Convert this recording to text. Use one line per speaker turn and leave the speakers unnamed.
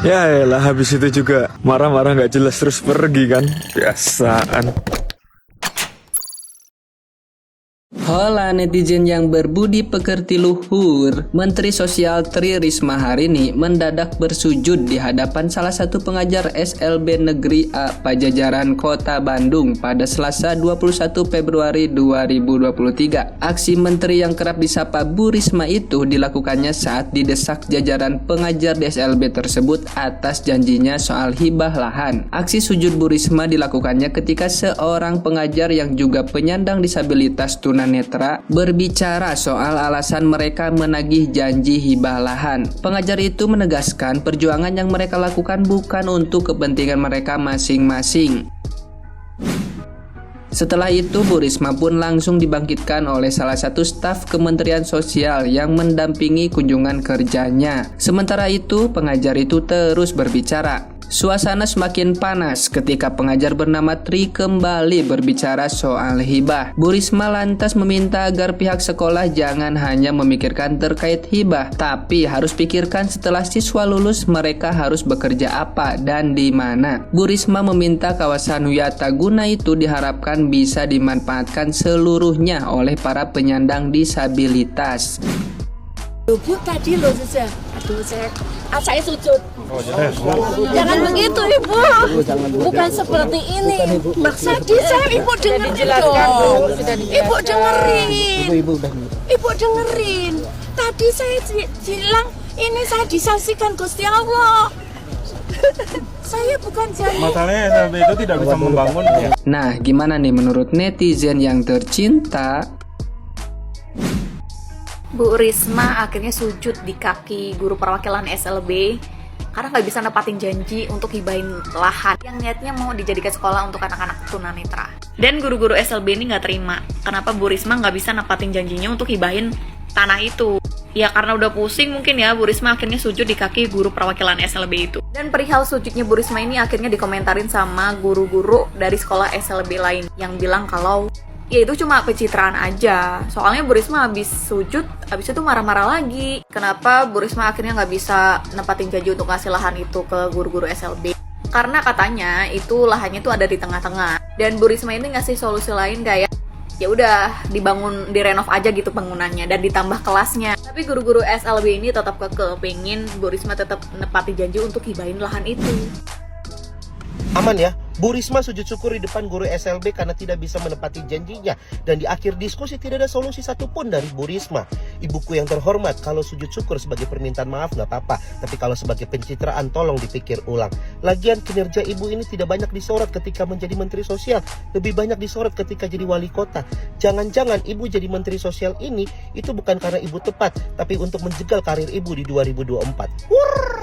Ya elah, habis itu juga marah-marah nggak jelas terus pergi kan. Biasaan.
Hola netizen yang berbudi pekerti luhur. Menteri Sosial Tri Risma hari ini mendadak bersujud di hadapan salah satu pengajar SLB Negeri A Pajajaran Kota Bandung pada Selasa 21 Februari 2023. Aksi menteri yang kerap disapa Bu Risma itu dilakukannya saat didesak jajaran pengajar di SLB tersebut atas janjinya soal hibah lahan. Aksi sujud Bu Risma dilakukannya ketika seorang pengajar yang juga penyandang disabilitas tunanetra berbicara soal alasan mereka menagih janji hibah lahan. Pengajar itu menegaskan perjuangan yang mereka lakukan bukan untuk kepentingan mereka masing-masing. Setelah itu, Bu Risma pun langsung dibangkitkan oleh salah satu staf Kementerian Sosial yang mendampingi kunjungan kerjanya. Sementara itu, pengajar itu terus berbicara. Suasana semakin panas ketika pengajar bernama Tri kembali berbicara soal hibah. Bu Risma lantas meminta agar pihak sekolah jangan hanya memikirkan terkait hibah, tapi harus pikirkan setelah siswa lulus mereka harus bekerja apa dan di mana. Bu Risma meminta kawasan Wiataguna itu diharapkan bisa dimanfaatkan seluruhnya oleh para penyandang disabilitas.
Bu tadi loh Cece. Aduh saya sujud. Jangan begitu Ibu. Bukan seperti ini. Maksud saya Ibu dengerin dong. Ibu dengerin. Ibu dengerin. Tadi saya bilang ini saya disaksikan Gusti Allah. Saya bukan janji.
Masalahnya SLB itu tidak bisa membangun ya.
Nah, gimana nih menurut netizen yang tercinta?
Bu Risma akhirnya sujud di kaki guru perwakilan SLB karena nggak bisa nepatin janji untuk hibahin lahan yang niatnya mau dijadikan sekolah untuk anak-anak tunanetra. Dan guru-guru SLB ini nggak terima kenapa Bu Risma nggak bisa nepatin janjinya untuk hibahin tanah itu. Ya karena udah pusing mungkin ya, Bu Risma akhirnya sujud di kaki guru perwakilan SLB itu. Dan perihal sujudnya Bu Risma ini akhirnya dikomentarin sama guru-guru dari sekolah SLB lain yang bilang kalau ya itu cuma pencitraan aja. Soalnya Bu Risma habis sujud, habis itu marah-marah lagi. Kenapa Bu Risma akhirnya nggak bisa nempatin janji untuk ngasih lahan itu ke guru-guru SLB? Karena katanya itu lahannya tuh ada di tengah-tengah. Dan Bu Risma ini ngasih solusi lain kayak ya udah dibangun, direnov aja gitu bangunannya dan ditambah kelasnya. Tapi guru-guru SLB ini tetap kekeh pengen Bu Risma tetap nepati janji untuk hibahin lahan itu.
Aman ya, Bu Risma sujud syukur di depan guru SLB karena tidak bisa menepati janjinya. Dan di akhir diskusi tidak ada solusi satupun dari Bu Risma. Ibuku yang terhormat, kalau sujud syukur sebagai permintaan maaf nggak apa-apa, tapi kalau sebagai pencitraan tolong dipikir ulang. Lagian kinerja ibu ini tidak banyak disorot ketika menjadi menteri sosial, lebih banyak disorot ketika jadi wali kota. Jangan-jangan ibu jadi menteri sosial ini itu bukan karena ibu tepat, tapi untuk menjegal karir ibu di 2024.